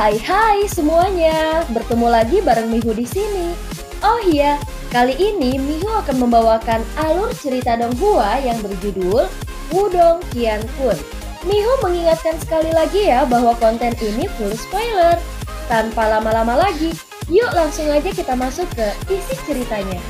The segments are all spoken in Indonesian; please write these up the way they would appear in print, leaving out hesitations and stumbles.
Hai semuanya, bertemu lagi bareng Mihu di sini. Oh iya, kali ini Mihu akan membawakan alur cerita Donghua yang berjudul Wudong Qiankun. Mihu mengingatkan sekali lagi ya bahwa konten ini full spoiler. Tanpa lama-lama lagi, yuk langsung aja kita masuk ke isi ceritanya.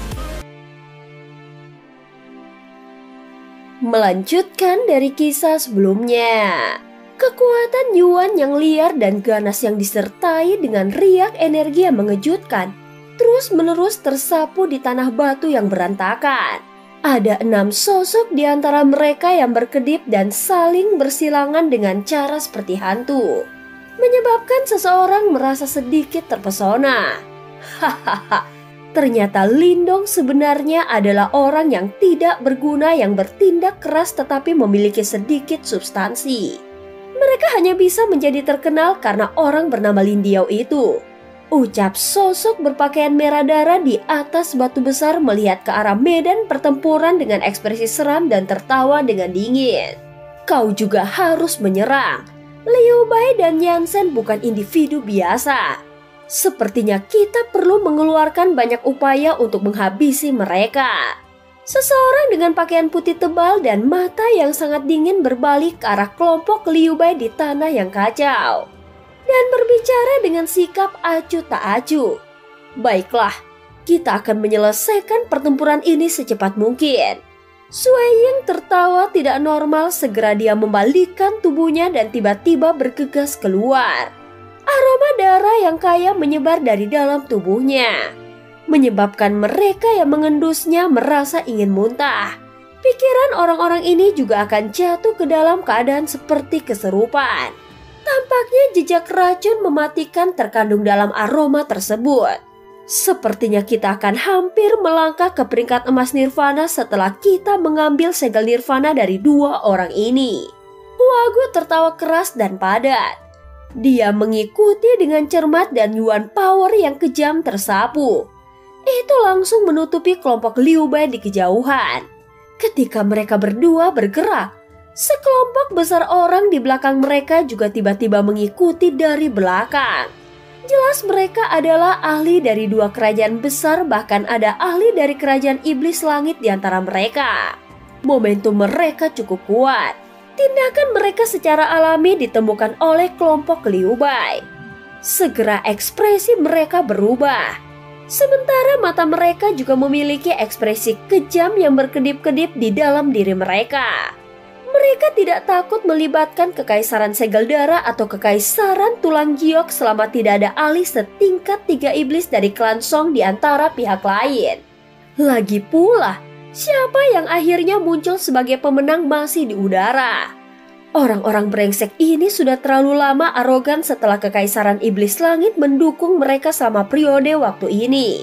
Melanjutkan dari kisah sebelumnya. Kekuatan Yuan yang liar dan ganas yang disertai dengan riak energi yang mengejutkan terus-menerus tersapu di tanah batu yang berantakan. Ada 6 sosok di antara mereka yang berkedip dan saling bersilangan dengan cara seperti hantu, menyebabkan seseorang merasa sedikit terpesona. Hahaha, ternyata Lindong sebenarnya adalah orang yang tidak berguna yang bertindak keras tetapi memiliki sedikit substansi. Mereka hanya bisa menjadi terkenal karena orang bernama Lindiao itu. Ucap sosok berpakaian merah darah di atas batu besar melihat ke arah medan pertempuran dengan ekspresi seram dan tertawa dengan dingin. Kau juga harus menyerang. Liu Bai dan Yansen bukan individu biasa. Sepertinya kita perlu mengeluarkan banyak upaya untuk menghabisi mereka. Seseorang dengan pakaian putih tebal dan mata yang sangat dingin berbalik ke arah kelompok Liu Bai di tanah yang kacau dan berbicara dengan sikap acuh tak acuh. Baiklah, kita akan menyelesaikan pertempuran ini secepat mungkin. Sui Ying tertawa tidak normal, segera dia membalikkan tubuhnya dan tiba-tiba bergegas keluar. Aroma darah yang kaya menyebar dari dalam tubuhnya, menyebabkan mereka yang mengendusnya merasa ingin muntah. Pikiran orang-orang ini juga akan jatuh ke dalam keadaan seperti keserupan. Tampaknya jejak racun mematikan terkandung dalam aroma tersebut. Sepertinya kita akan hampir melangkah ke peringkat emas nirvana setelah kita mengambil segel nirvana dari 2 orang ini. Huagu tertawa keras dan padat. Dia mengikuti dengan cermat dan Yuan power yang kejam tersapu. Itu langsung menutupi kelompok Liu Bai di kejauhan. Ketika mereka berdua bergerak, sekelompok besar orang di belakang mereka juga tiba-tiba mengikuti dari belakang. Jelas mereka adalah ahli dari 2 kerajaan besar, bahkan ada ahli dari kerajaan iblis langit di antara mereka. Momentum mereka cukup kuat. Tindakan mereka secara alami ditemukan oleh kelompok Liu Bai. Segera ekspresi mereka berubah. Sementara mata mereka juga memiliki ekspresi kejam yang berkedip-kedip di dalam diri mereka. Mereka tidak takut melibatkan kekaisaran segel darah atau kekaisaran tulang giok selama tidak ada ahli setingkat 3 iblis dari klan Song di antara pihak lain. Lagi pula, siapa yang akhirnya muncul sebagai pemenang masih di udara. Orang-orang brengsek ini sudah terlalu lama arogan setelah kekaisaran iblis langit mendukung mereka selama periode waktu ini.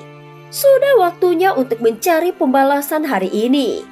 Sudah waktunya untuk mencari pembalasan hari ini.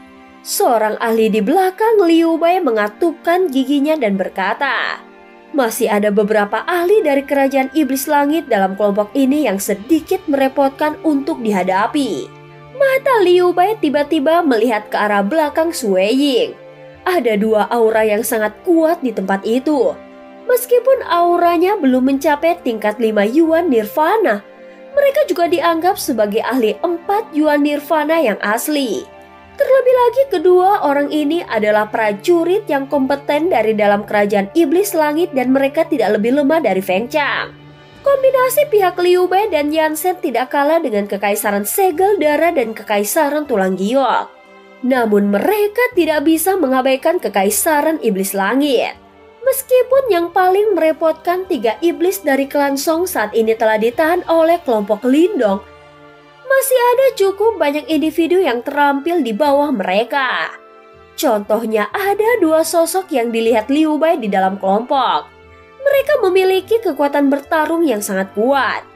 Seorang ahli di belakang Liu Bai mengatupkan giginya dan berkata, masih ada beberapa ahli dari kerajaan iblis langit dalam kelompok ini yang sedikit merepotkan untuk dihadapi. Mata Liu Bai tiba-tiba melihat ke arah belakang Sui Ying. Ada 2 aura yang sangat kuat di tempat itu. Meskipun auranya belum mencapai tingkat 5 Yuan Nirvana, mereka juga dianggap sebagai ahli 4 Yuan Nirvana yang asli. Terlebih lagi kedua orang ini adalah prajurit yang kompeten dari dalam kerajaan iblis langit dan mereka tidak lebih lemah dari Feng Chang. Kombinasi pihak Liu Bai dan Yansen tidak kalah dengan kekaisaran segel darah dan kekaisaran tulang giok. Namun mereka tidak bisa mengabaikan kekaisaran iblis langit. Meskipun yang paling merepotkan 3 iblis dari klan Song saat ini telah ditahan oleh kelompok Lindong, masih ada cukup banyak individu yang terampil di bawah mereka. Contohnya ada 2 sosok yang dilihat Liu Bai di dalam kelompok. Mereka memiliki kekuatan bertarung yang sangat kuat.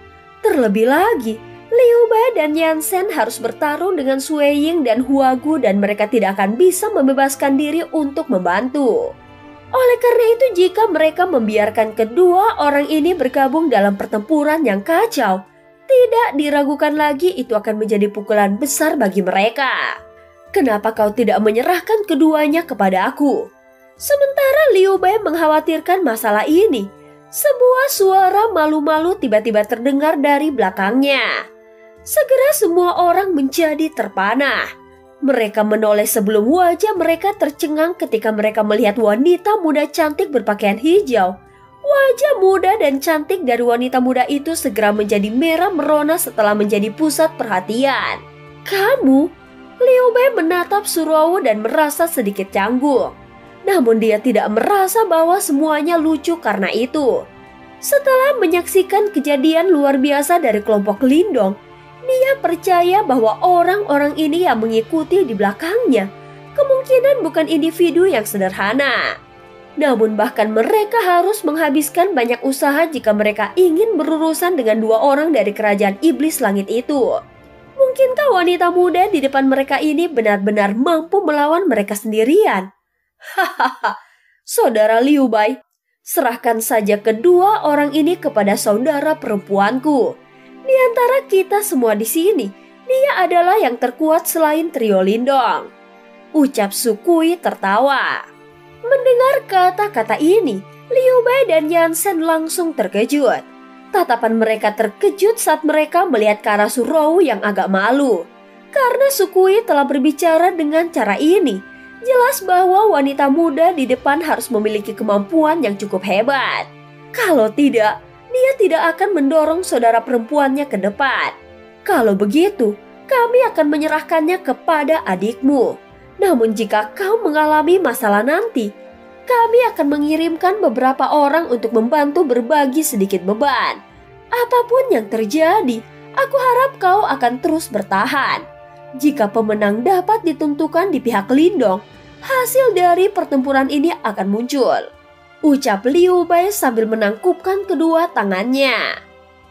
Terlebih lagi, Liu Bai dan Yansen harus bertarung dengan Sui Ying dan Huagu dan mereka tidak akan bisa membebaskan diri untuk membantu. Oleh karena itu jika mereka membiarkan kedua orang ini bergabung dalam pertempuran yang kacau, tidak diragukan lagi itu akan menjadi pukulan besar bagi mereka. Kenapa kau tidak menyerahkan keduanya kepada aku? Sementara Liu Bai mengkhawatirkan masalah ini, Sebuah suara malu-malu tiba-tiba terdengar dari belakangnya. Segera semua orang menjadi terpana. Mereka menoleh sebelum wajah mereka tercengang ketika mereka melihat wanita muda cantik berpakaian hijau. Wajah muda dan cantik dari wanita muda itu segera menjadi merah merona setelah menjadi pusat perhatian. "Kamu?" Liu Bei menatap Surowo dan merasa sedikit canggung. Namun dia tidak merasa bahwa semuanya lucu karena itu. Setelah menyaksikan kejadian luar biasa dari kelompok Lindong, dia percaya bahwa orang-orang ini yang mengikuti di belakangnya kemungkinan bukan individu yang sederhana. Namun bahkan mereka harus menghabiskan banyak usaha jika mereka ingin berurusan dengan dua orang dari kerajaan iblis langit itu. Mungkinkah wanita muda di depan mereka ini benar-benar mampu melawan mereka sendirian? Hahaha, Saudara Liu Bei, serahkan saja kedua orang ini kepada saudara perempuanku. Di antara kita semua di sini, dia adalah yang terkuat selain trio Lindong. Ucap Sukui tertawa. Mendengar kata-kata ini, Liu Bei dan Yansen langsung terkejut. Tatapan mereka terkejut saat mereka melihat ke arah Surowo yang agak malu. Karena Sukui telah berbicara dengan cara ini, jelas bahwa wanita muda di depan harus memiliki kemampuan yang cukup hebat. Kalau tidak, dia tidak akan mendorong saudara perempuannya ke depan. Kalau begitu, kami akan menyerahkannya kepada adikmu. Namun jika kau mengalami masalah nanti, kami akan mengirimkan beberapa orang untuk membantu berbagi sedikit beban. Apapun yang terjadi, aku harap kau akan terus bertahan. Jika pemenang dapat ditentukan di pihak Lindong, hasil dari pertempuran ini akan muncul. Ucap Liu Bei sambil menangkupkan kedua tangannya.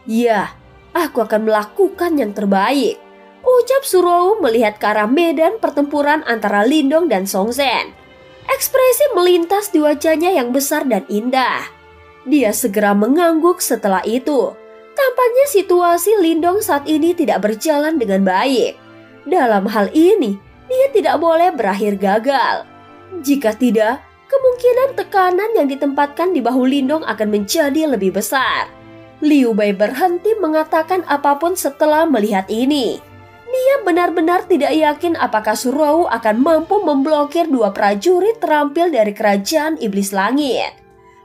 Ya, aku akan melakukan yang terbaik. Ucap Surowo melihat ke arah medan pertempuran antara Lindong dan Song Zhen. Ekspresi melintas di wajahnya yang besar dan indah. Dia segera mengangguk setelah itu. Tampaknya situasi Lindong saat ini tidak berjalan dengan baik. Dalam hal ini, dia tidak boleh berakhir gagal. Jika tidak, kemungkinan tekanan yang ditempatkan di bahu Lindong akan menjadi lebih besar. Liu Bei berhenti mengatakan apapun setelah melihat ini. Dia benar-benar tidak yakin apakah Surowo akan mampu memblokir dua prajurit terampil dari kerajaan iblis langit.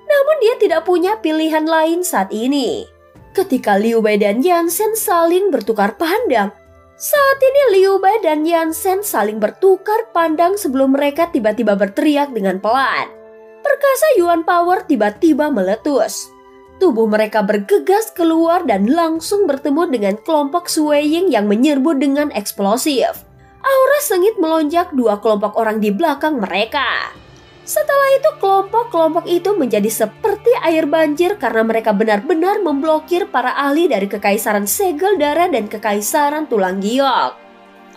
Namun dia tidak punya pilihan lain saat ini. Ketika Liu Bei dan Yansen saling bertukar pandang, saat ini Liu Bei dan Yansen saling bertukar pandang sebelum mereka tiba-tiba berteriak dengan pelan. Perkasa Yuan Power tiba-tiba meletus. Tubuh mereka bergegas keluar dan langsung bertemu dengan kelompok Sui Ying yang menyerbu dengan eksplosif. Aura sengit melonjak dua kelompok orang di belakang mereka. Setelah itu kelompok-kelompok itu menjadi seperti air banjir karena mereka benar-benar memblokir para ahli dari Kekaisaran Segel Darah dan Kekaisaran Tulang Giok.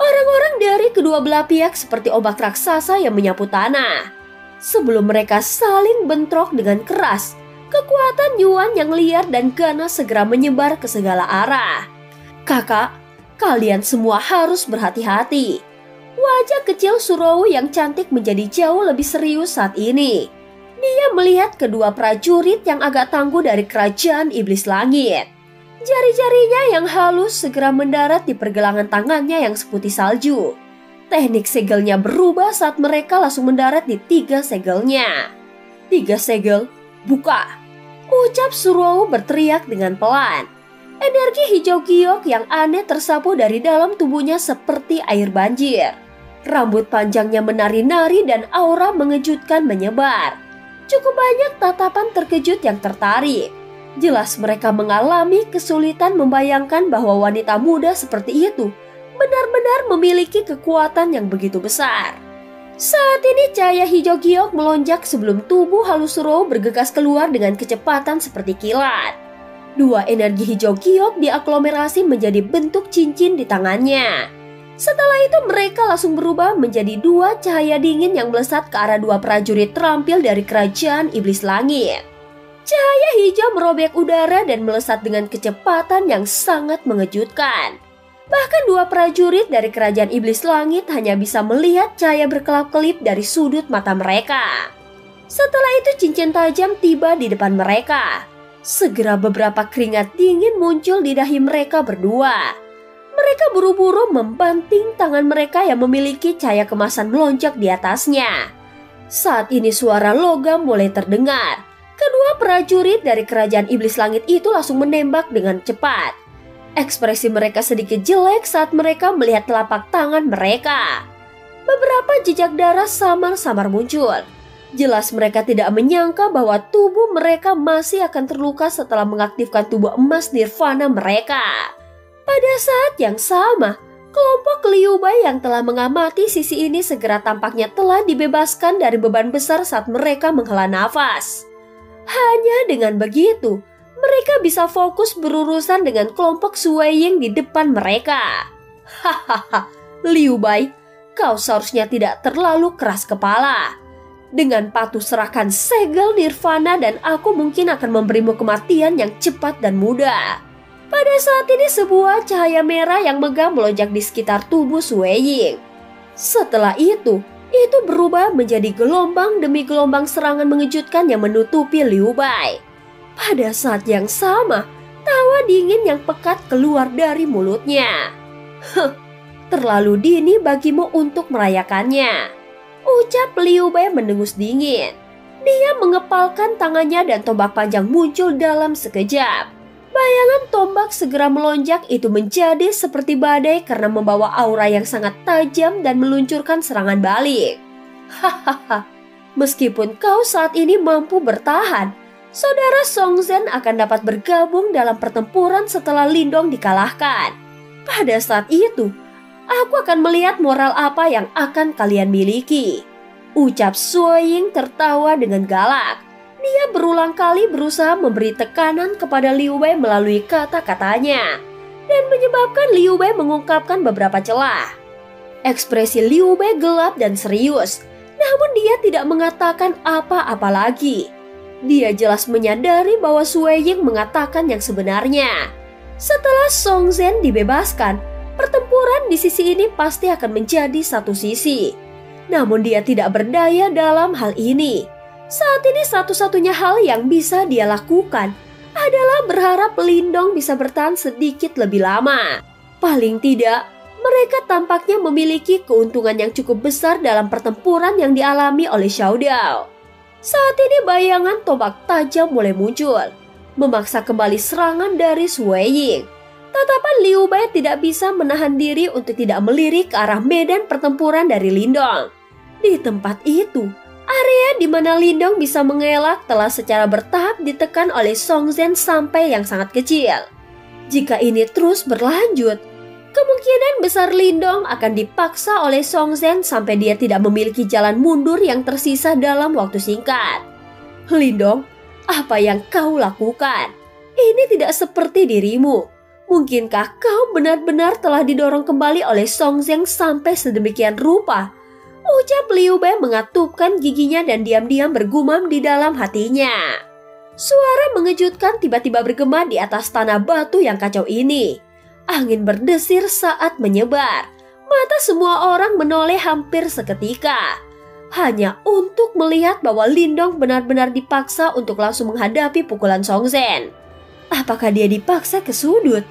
Orang-orang dari kedua belah pihak seperti ombak raksasa yang menyapu tanah. Sebelum mereka saling bentrok dengan keras, kekuatan Yuan yang liar dan ganas segera menyebar ke segala arah. Kakak, kalian semua harus berhati-hati. Wajah kecil Surowo yang cantik menjadi jauh lebih serius saat ini. Dia melihat kedua prajurit yang agak tangguh dari kerajaan iblis langit. Jari-jarinya yang halus segera mendarat di pergelangan tangannya yang seputih salju. Teknik segelnya berubah saat mereka langsung mendarat di 3 segelnya. 3 segel, buka! Ucap Surowo berteriak dengan pelan. Energi hijau giok yang aneh tersapu dari dalam tubuhnya seperti air banjir. Rambut panjangnya menari-nari dan aura mengejutkan menyebar. Cukup banyak tatapan terkejut yang tertarik. Jelas mereka mengalami kesulitan membayangkan bahwa wanita muda seperti itu benar-benar memiliki kekuatan yang begitu besar. Saat ini cahaya hijau giok melonjak sebelum tubuh halus Surowo bergegas keluar dengan kecepatan seperti kilat. Dua energi hijau giok diaglomerasi menjadi bentuk cincin di tangannya. Setelah itu mereka langsung berubah menjadi 2 cahaya dingin yang melesat ke arah 2 prajurit terampil dari kerajaan iblis langit. Cahaya hijau merobek udara dan melesat dengan kecepatan yang sangat mengejutkan. Bahkan 2 prajurit dari kerajaan iblis langit hanya bisa melihat cahaya berkelap-kelip dari sudut mata mereka. Setelah itu cincin tajam tiba di depan mereka. Segera beberapa keringat dingin muncul di dahi mereka berdua. Mereka buru-buru membanting tangan mereka yang memiliki cahaya kemasan melonjak di atasnya. Saat ini suara logam mulai terdengar. Kedua prajurit dari kerajaan iblis langit itu langsung menembak dengan cepat. Ekspresi mereka sedikit jelek saat mereka melihat telapak tangan mereka. Beberapa jejak darah samar-samar muncul. Jelas mereka tidak menyangka bahwa tubuh mereka masih akan terluka setelah mengaktifkan tubuh emas nirvana mereka. Pada saat yang sama, kelompok Liu Bei yang telah mengamati sisi ini segera tampaknya telah dibebaskan dari beban besar saat mereka menghela nafas. Hanya dengan begitu, mereka bisa fokus berurusan dengan kelompok Sui Ying di depan mereka. Hahaha, Liu Bei, kau seharusnya tidak terlalu keras kepala. Dengan patuh serahkan segel nirvana dan aku mungkin akan memberimu kematian yang cepat dan mudah. Pada saat ini sebuah cahaya merah yang megah melonjak di sekitar tubuh Sui Ying. Setelah itu berubah menjadi gelombang demi gelombang serangan mengejutkan yang menutupi Liu Bei. Pada saat yang sama, tawa dingin yang pekat keluar dari mulutnya. Terlalu dini bagimu untuk merayakannya, ucap Liu Bei mendengus dingin. Dia mengepalkan tangannya dan tombak panjang muncul dalam sekejap. Bayangan tombak segera melonjak itu menjadi seperti badai karena membawa aura yang sangat tajam dan meluncurkan serangan balik. Hahaha, meskipun kau saat ini mampu bertahan, saudara Song Zhen akan dapat bergabung dalam pertempuran setelah Lindong dikalahkan. Pada saat itu, aku akan melihat moral apa yang akan kalian miliki, ucap Sui Ying tertawa dengan galak. Dia berulang kali berusaha memberi tekanan kepada Liu Bei melalui kata-katanya dan menyebabkan Liu Bei mengungkapkan beberapa celah. Ekspresi Liu Bei gelap dan serius, namun dia tidak mengatakan apa-apa lagi. Dia jelas menyadari bahwa Sui Ying mengatakan yang sebenarnya. Setelah Song Zhen dibebaskan, pertempuran di sisi ini pasti akan menjadi satu sisi. Namun dia tidak berdaya dalam hal ini. Saat ini satu-satunya hal yang bisa dia lakukan adalah berharap Lindong bisa bertahan sedikit lebih lama. Paling tidak, mereka tampaknya memiliki keuntungan yang cukup besar dalam pertempuran yang dialami oleh Xiao Dao. Saat ini bayangan tombak tajam mulai muncul, memaksa kembali serangan dari Sui Ying. Tatapan Liu Bei tidak bisa menahan diri untuk tidak melirik ke arah medan pertempuran dari Lindong. Di tempat itu, area di mana Lindong bisa mengelak telah secara bertahap ditekan oleh Song Zhen sampai yang sangat kecil. Jika ini terus berlanjut, kemungkinan besar Lindong akan dipaksa oleh Song Zhen sampai dia tidak memiliki jalan mundur yang tersisa dalam waktu singkat. Lindong, apa yang kau lakukan? Ini tidak seperti dirimu. Mungkinkah kau benar-benar telah didorong kembali oleh Song Zhen sampai sedemikian rupa? Ucap Liu Bei mengatupkan giginya dan diam-diam bergumam di dalam hatinya. Suara mengejutkan tiba-tiba bergema di atas tanah batu yang kacau ini. Angin berdesir saat menyebar. Mata semua orang menoleh hampir seketika. Hanya untuk melihat bahwa Lindong benar-benar dipaksa untuk langsung menghadapi pukulan Song Zhen. Apakah dia dipaksa ke sudut?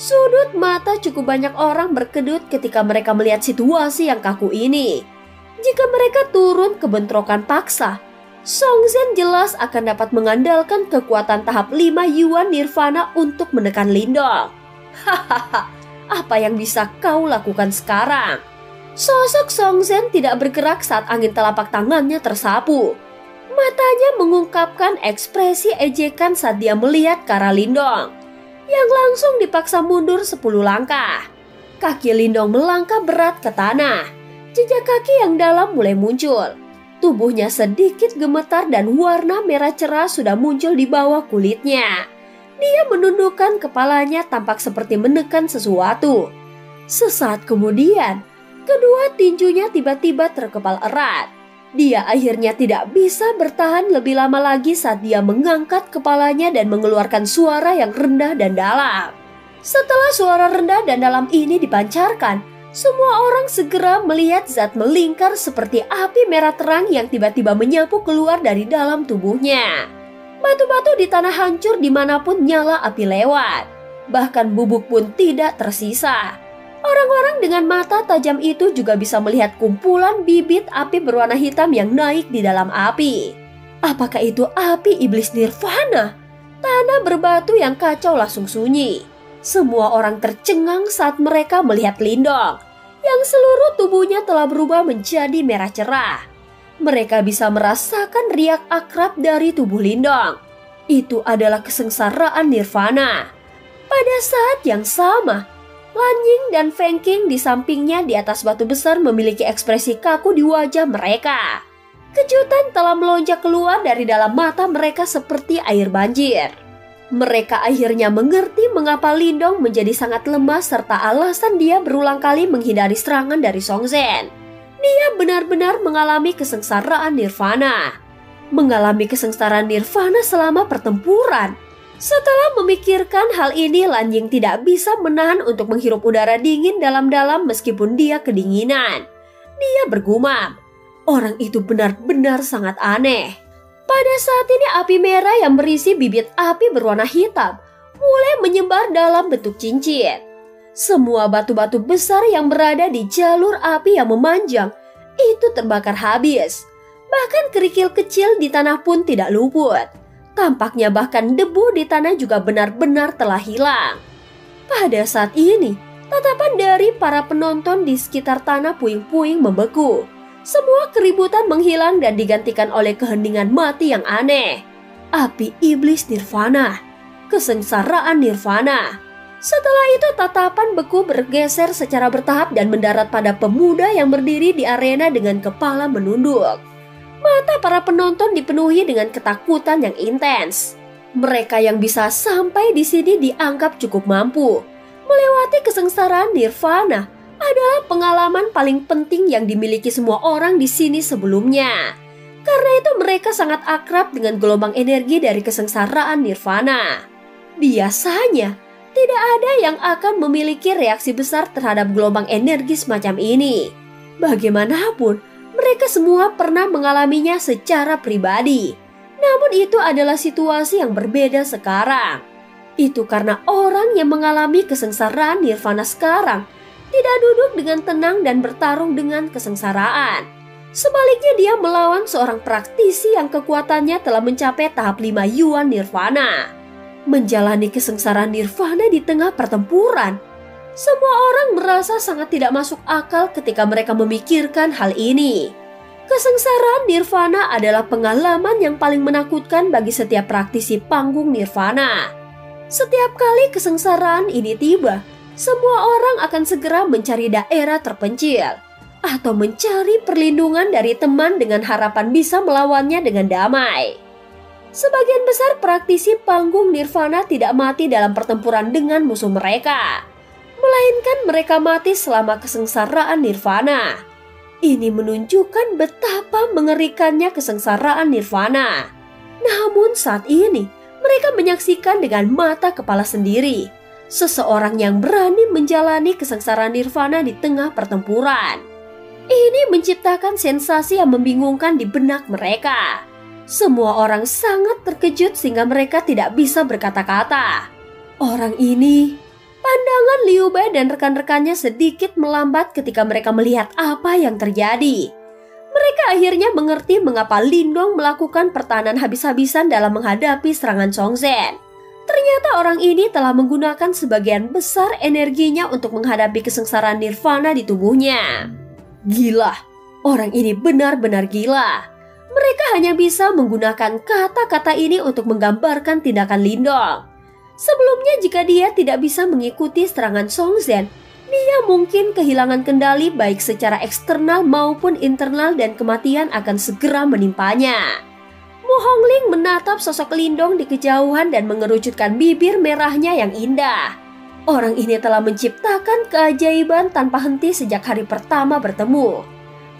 Sudut mata cukup banyak orang berkedut ketika mereka melihat situasi yang kaku ini. Jika mereka turun ke bentrokan paksa, Song Zhen jelas akan dapat mengandalkan kekuatan tahap 5 Yuan Nirvana untuk menekan Lindong. Hahaha, apa yang bisa kau lakukan sekarang? Sosok Song Zhen tidak bergerak saat angin telapak tangannya tersapu. Matanya mengungkapkan ekspresi ejekan saat dia melihat ke arah Lindong, yang langsung dipaksa mundur 10 langkah. Kaki Lindong melangkah berat ke tanah. Jejak kaki yang dalam mulai muncul. Tubuhnya sedikit gemetar dan warna merah cerah sudah muncul di bawah kulitnya. Dia menundukkan kepalanya tampak seperti menekan sesuatu. Sesaat kemudian, kedua tinjunya tiba-tiba terkepal erat. Dia akhirnya tidak bisa bertahan lebih lama lagi saat dia mengangkat kepalanya dan mengeluarkan suara yang rendah dan dalam. Setelah suara rendah dan dalam ini dipancarkan, semua orang segera melihat zat melingkar seperti api merah terang yang tiba-tiba menyapu keluar dari dalam tubuhnya. Batu-batu di tanah hancur dimanapun nyala api lewat. Bahkan bubuk pun tidak tersisa. Orang-orang dengan mata tajam itu juga bisa melihat kumpulan bibit api berwarna hitam yang naik di dalam api. Apakah itu api iblis nirvana? Tanah berbatu yang kacau langsung sunyi. Semua orang tercengang saat mereka melihat Lindong, yang seluruh tubuhnya telah berubah menjadi merah cerah. Mereka bisa merasakan riak akrab dari tubuh Lindong. Itu adalah kesengsaraan nirvana. Pada saat yang sama, Lanying dan Fengking di sampingnya di atas batu besar memiliki ekspresi kaku di wajah mereka. Kejutan telah melonjak keluar dari dalam mata mereka seperti air banjir. Mereka akhirnya mengerti mengapa Lindong menjadi sangat lemah serta alasan dia berulang kali menghindari serangan dari Song Zhen. Dia benar-benar mengalami kesengsaraan nirvana. Mengalami kesengsaraan nirvana selama pertempuran. Setelah memikirkan hal ini, Lanying tidak bisa menahan untuk menghirup udara dingin dalam-dalam meskipun dia kedinginan. Dia bergumam, orang itu benar-benar sangat aneh. Pada saat ini api merah yang berisi bibit api berwarna hitam mulai menyebar dalam bentuk cincin. Semua batu-batu besar yang berada di jalur api yang memanjang itu terbakar habis. Bahkan kerikil kecil di tanah pun tidak luput. Tampaknya bahkan debu di tanah juga benar-benar telah hilang. Pada saat ini, tatapan dari para penonton di sekitar tanah puing-puing membeku. Semua keributan menghilang dan digantikan oleh keheningan mati yang aneh. Api iblis nirvana. Kesengsaraan nirvana. Setelah itu tatapan beku bergeser secara bertahap dan mendarat pada pemuda yang berdiri di arena dengan kepala menunduk. Mata para penonton dipenuhi dengan ketakutan yang intens. Mereka yang bisa sampai di sini dianggap cukup mampu. Melewati kesengsaraan nirvana adalah pengalaman paling penting yang dimiliki semua orang di sini sebelumnya. Karena itu mereka sangat akrab dengan gelombang energi dari kesengsaraan nirvana. Biasanya, tidak ada yang akan memiliki reaksi besar terhadap gelombang energi semacam ini. Bagaimanapun, mereka semua pernah mengalaminya secara pribadi. Namun itu adalah situasi yang berbeda sekarang. Itu karena orang yang mengalami kesengsaraan nirvana sekarang tidak duduk dengan tenang dan bertarung dengan kesengsaraan. Sebaliknya dia melawan seorang praktisi yang kekuatannya telah mencapai tahap 5 Yuan nirvana. Menjalani kesengsaraan nirvana di tengah pertempuran. Semua orang merasa sangat tidak masuk akal ketika mereka memikirkan hal ini. Kesengsaraan nirvana adalah pengalaman yang paling menakutkan bagi setiap praktisi panggung nirvana. Setiap kali kesengsaraan ini tiba, semua orang akan segera mencari daerah terpencil atau mencari perlindungan dari teman dengan harapan bisa melawannya dengan damai. Sebagian besar praktisi panggung nirvana tidak mati dalam pertempuran dengan musuh mereka, melainkan mereka mati selama kesengsaraan nirvana. Ini menunjukkan betapa mengerikannya kesengsaraan nirvana. Namun saat ini, mereka menyaksikan dengan mata kepala sendiri seseorang yang berani menjalani kesengsaraan nirvana di tengah pertempuran. Ini menciptakan sensasi yang membingungkan di benak mereka. Semua orang sangat terkejut sehingga mereka tidak bisa berkata-kata. Orang ini... Pandangan Liu Bei dan rekan-rekannya sedikit melambat ketika mereka melihat apa yang terjadi. Mereka akhirnya mengerti mengapa Lindong melakukan pertahanan habis-habisan dalam menghadapi serangan Song Zhen. Ternyata orang ini telah menggunakan sebagian besar energinya untuk menghadapi kesengsaraan nirvana di tubuhnya. Gila, orang ini benar-benar gila. Mereka hanya bisa menggunakan kata-kata ini untuk menggambarkan tindakan Lindong. Sebelumnya jika dia tidak bisa mengikuti serangan Song Zhen, dia mungkin kehilangan kendali baik secara eksternal maupun internal dan kematian akan segera menimpanya. Mu Hongling menatap sosok Lindong di kejauhan dan mengerucutkan bibir merahnya yang indah. Orang ini telah menciptakan keajaiban tanpa henti sejak hari pertama bertemu.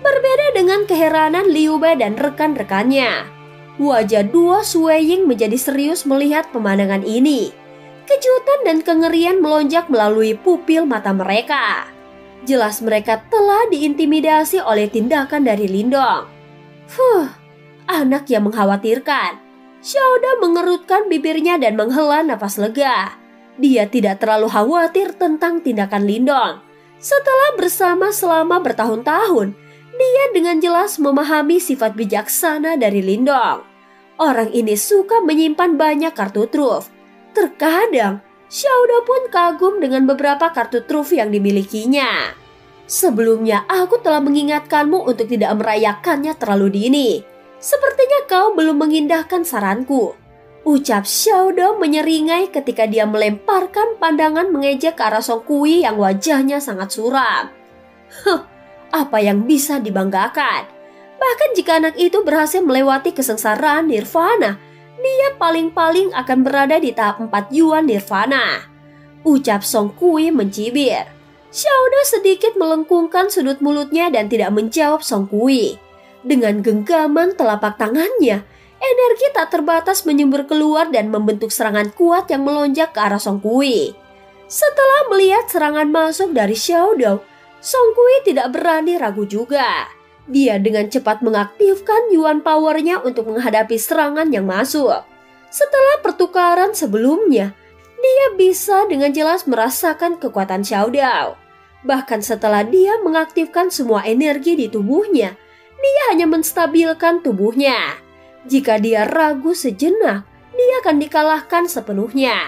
Berbeda dengan keheranan Liu Bei dan rekan-rekannya, wajah dua Sui Ying menjadi serius melihat pemandangan ini. Kejutan dan kengerian melonjak melalui pupil mata mereka. Jelas mereka telah diintimidasi oleh tindakan dari Lindong. Anak yang mengkhawatirkan. Xiaodao mengerutkan bibirnya dan menghela napas lega. Dia tidak terlalu khawatir tentang tindakan Lindong. Setelah bersama selama bertahun-tahun, dia dengan jelas memahami sifat bijaksana dari Lindong. Orang ini suka menyimpan banyak kartu truf. Terkadang, Xiaodao pun kagum dengan beberapa kartu truf yang dimilikinya. Sebelumnya aku telah mengingatkanmu untuk tidak merayakannya terlalu dini. Sepertinya kau belum mengindahkan saranku, ucap Xiaodao menyeringai ketika dia melemparkan pandangan mengejek ke arah Song Kui yang wajahnya sangat suram. Apa yang bisa dibanggakan? Bahkan jika anak itu berhasil melewati kesengsaraan nirvana, dia paling-paling akan berada di tahap 4 yuan nirvana, ucap Song Kui mencibir. Xiaodao sedikit melengkungkan sudut mulutnya dan tidak menjawab Song Kui. Dengan genggaman telapak tangannya, energi tak terbatas menyembur keluar dan membentuk serangan kuat yang melonjak ke arah Song Kui. Setelah melihat serangan masuk dari Xiaodao, Song Kui tidak berani ragu juga. Dia dengan cepat mengaktifkan Yuan Power-nya untuk menghadapi serangan yang masuk. Setelah pertukaran sebelumnya, dia bisa dengan jelas merasakan kekuatan Xiaodao. Bahkan setelah dia mengaktifkan semua energi di tubuhnya, dia hanya menstabilkan tubuhnya. Jika dia ragu sejenak, dia akan dikalahkan sepenuhnya.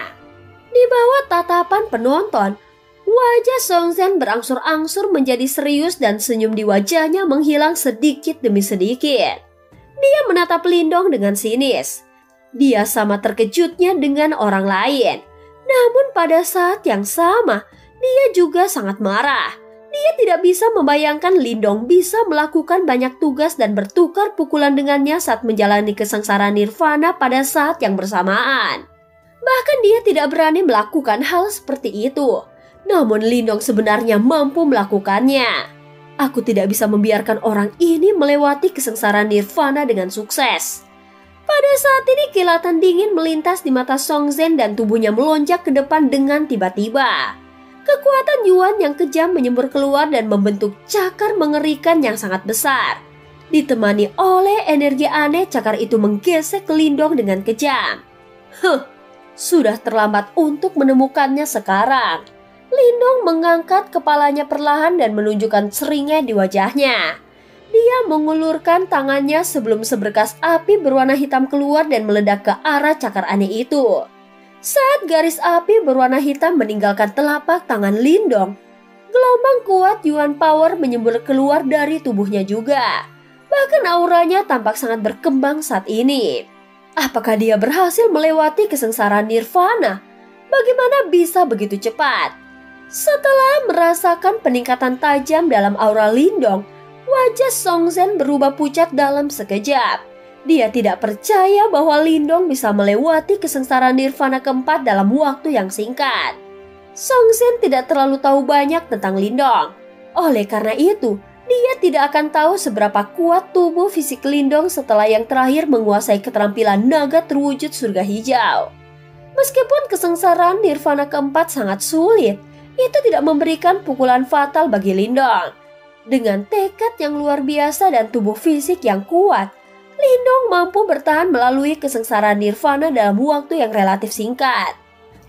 Di bawah tatapan penonton, wajah Song Zhen berangsur-angsur menjadi serius dan senyum di wajahnya menghilang sedikit demi sedikit. Dia menatap Lindong dengan sinis. Dia sama terkejutnya dengan orang lain. Namun pada saat yang sama, dia juga sangat marah. Dia tidak bisa membayangkan Lindong bisa melakukan banyak tugas dan bertukar pukulan dengannya saat menjalani kesengsaraan nirvana pada saat yang bersamaan. Bahkan dia tidak berani melakukan hal seperti itu. Namun Lindong sebenarnya mampu melakukannya. Aku tidak bisa membiarkan orang ini melewati kesengsaraan nirvana dengan sukses. Pada saat ini kilatan dingin melintas di mata Song Zhen dan tubuhnya melonjak ke depan dengan tiba-tiba. Kekuatan Yuan yang kejam menyembur keluar dan membentuk cakar mengerikan yang sangat besar. Ditemani oleh energi aneh, cakar itu menggesek ke Lindong dengan kejam. Sudah terlambat untuk menemukannya sekarang. Lindong mengangkat kepalanya perlahan dan menunjukkan seringnya di wajahnya. Dia mengulurkan tangannya sebelum seberkas api berwarna hitam keluar dan meledak ke arah cakar aneh itu. Saat garis api berwarna hitam meninggalkan telapak tangan Lindong, gelombang kuat Yuan Power menyembur keluar dari tubuhnya juga. Bahkan auranya tampak sangat berkembang saat ini. Apakah dia berhasil melewati kesengsaraan nirvana? Bagaimana bisa begitu cepat? Setelah merasakan peningkatan tajam dalam aura Lindong, wajah Song Zhen berubah pucat dalam sekejap. Dia tidak percaya bahwa Lindong bisa melewati kesengsaraan nirvana keempat dalam waktu yang singkat. Song Zhen tidak terlalu tahu banyak tentang Lindong. Oleh karena itu, dia tidak akan tahu seberapa kuat tubuh fisik Lindong setelah yang terakhir menguasai keterampilan naga terwujud surga hijau. Meskipun kesengsaraan nirvana keempat sangat sulit, itu tidak memberikan pukulan fatal bagi Lindong. Dengan tekad yang luar biasa dan tubuh fisik yang kuat, Lindong mampu bertahan melalui kesengsaraan nirvana dalam waktu yang relatif singkat.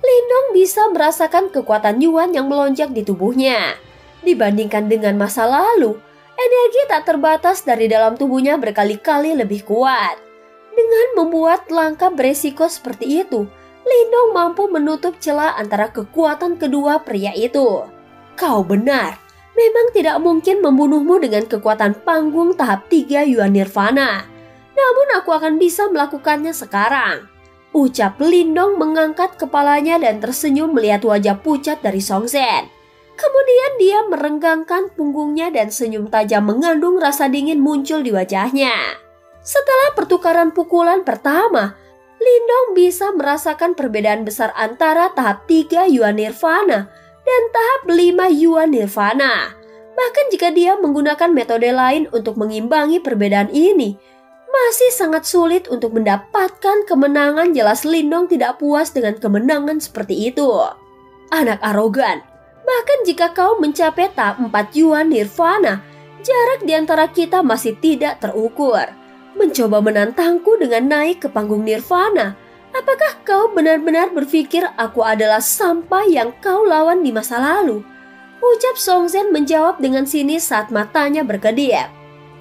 Lindong bisa merasakan kekuatan Yuan yang melonjak di tubuhnya. Dibandingkan dengan masa lalu, energi tak terbatas dari dalam tubuhnya berkali-kali lebih kuat. Dengan membuat langkah beresiko seperti itu, Lindong mampu menutup celah antara kekuatan kedua pria itu. Kau benar, memang tidak mungkin membunuhmu dengan kekuatan panggung tahap 3 Yuan Nirvana. Namun aku akan bisa melakukannya sekarang, ucap Lindong mengangkat kepalanya dan tersenyum melihat wajah pucat dari Song Zhen. Kemudian dia merenggangkan punggungnya dan senyum tajam mengandung rasa dingin muncul di wajahnya. Setelah pertukaran pukulan pertama, Lindong bisa merasakan perbedaan besar antara tahap 3 Yuan Nirvana dan tahap 5 Yuan Nirvana. Bahkan jika dia menggunakan metode lain untuk mengimbangi perbedaan ini, masih sangat sulit untuk mendapatkan kemenangan. Jelas Lindong tidak puas dengan kemenangan seperti itu. Anak arogan, bahkan jika kau mencapai tahap 4 Yuan Nirvana, jarak di antara kita masih tidak terukur. Mencoba menantangku dengan naik ke panggung nirvana. Apakah kau benar-benar berpikir aku adalah sampah yang kau lawan di masa lalu? Ucap Songzhen menjawab dengan sinis saat matanya berkedip.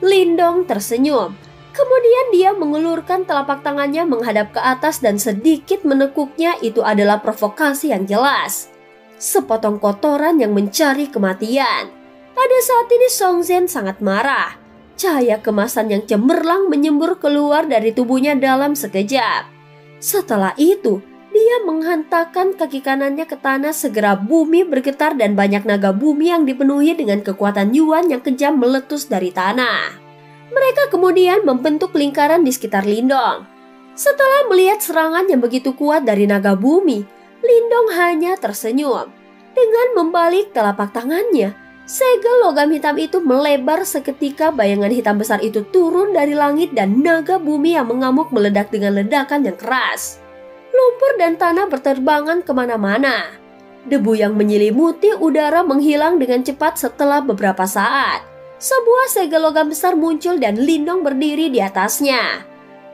Lindong tersenyum. Kemudian dia mengulurkan telapak tangannya menghadap ke atas dan sedikit menekuknya. Itu adalah provokasi yang jelas. Sepotong kotoran yang mencari kematian. Pada saat ini Songzhen sangat marah. Cahaya kemasan yang cemerlang menyembur keluar dari tubuhnya dalam sekejap. Setelah itu, dia menghantarkan kaki kanannya ke tanah. Segera bumi bergetar dan banyak naga bumi yang dipenuhi dengan kekuatan Yuan yang kejam meletus dari tanah. Mereka kemudian membentuk lingkaran di sekitar Lindong. Setelah melihat serangan yang begitu kuat dari naga bumi, Lindong hanya tersenyum. Dengan membalik telapak tangannya, segel logam hitam itu melebar seketika. Bayangan hitam besar itu turun dari langit dan naga bumi yang mengamuk meledak dengan ledakan yang keras. Lumpur dan tanah berterbangan kemana-mana. Debu yang menyelimuti udara menghilang dengan cepat. Setelah beberapa saat, sebuah segel logam besar muncul dan Lindong berdiri di atasnya.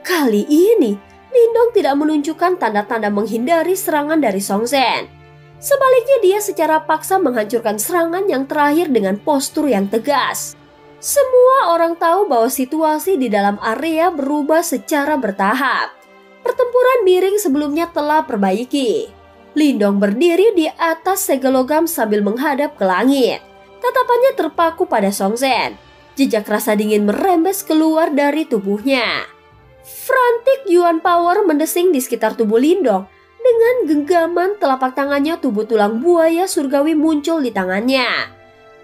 Kali ini, Lindong tidak menunjukkan tanda-tanda menghindari serangan dari Songzhen. Sebaliknya dia secara paksa menghancurkan serangan yang terakhir dengan postur yang tegas. Semua orang tahu bahwa situasi di dalam area berubah secara bertahap. Pertempuran miring sebelumnya telah perbaiki. Lindong berdiri di atas segel logam sambil menghadap ke langit. Tatapannya terpaku pada Songzhen. Jejak rasa dingin merembes keluar dari tubuhnya. Frantik Yuan Power mendesing di sekitar tubuh Lindong. Dengan genggaman telapak tangannya, tubuh tulang buaya surgawi muncul di tangannya.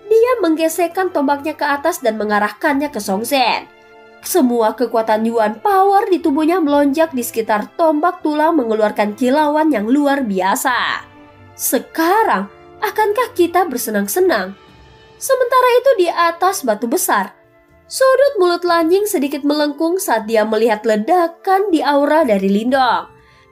Dia menggesekkan tombaknya ke atas dan mengarahkannya ke Songzhen. Semua kekuatan Yuan Power di tubuhnya melonjak di sekitar tombak tulang mengeluarkan kilauan yang luar biasa. Sekarang, akankah kita bersenang-senang? Sementara itu di atas batu besar, sudut mulut Lanying sedikit melengkung saat dia melihat ledakan di aura dari Lindong.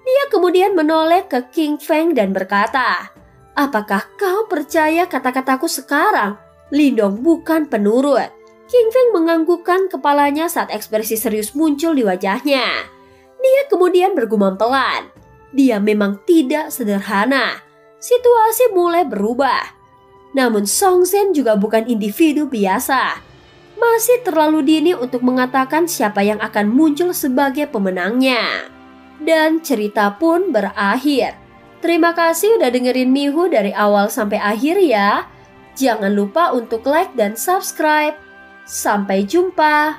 Dia kemudian menoleh ke King Feng dan berkata, "Apakah kau percaya kata-kataku sekarang?" Lindong bukan penurut. King Feng menganggukkan kepalanya saat ekspresi serius muncul di wajahnya. Dia kemudian bergumam pelan. Dia memang tidak sederhana. Situasi mulai berubah. Namun Songzhen juga bukan individu biasa. Masih terlalu dini untuk mengatakan siapa yang akan muncul sebagai pemenangnya. Dan cerita pun berakhir. Terima kasih udah dengerin Mihu dari awal sampai akhir ya. Jangan lupa untuk like dan subscribe. Sampai jumpa.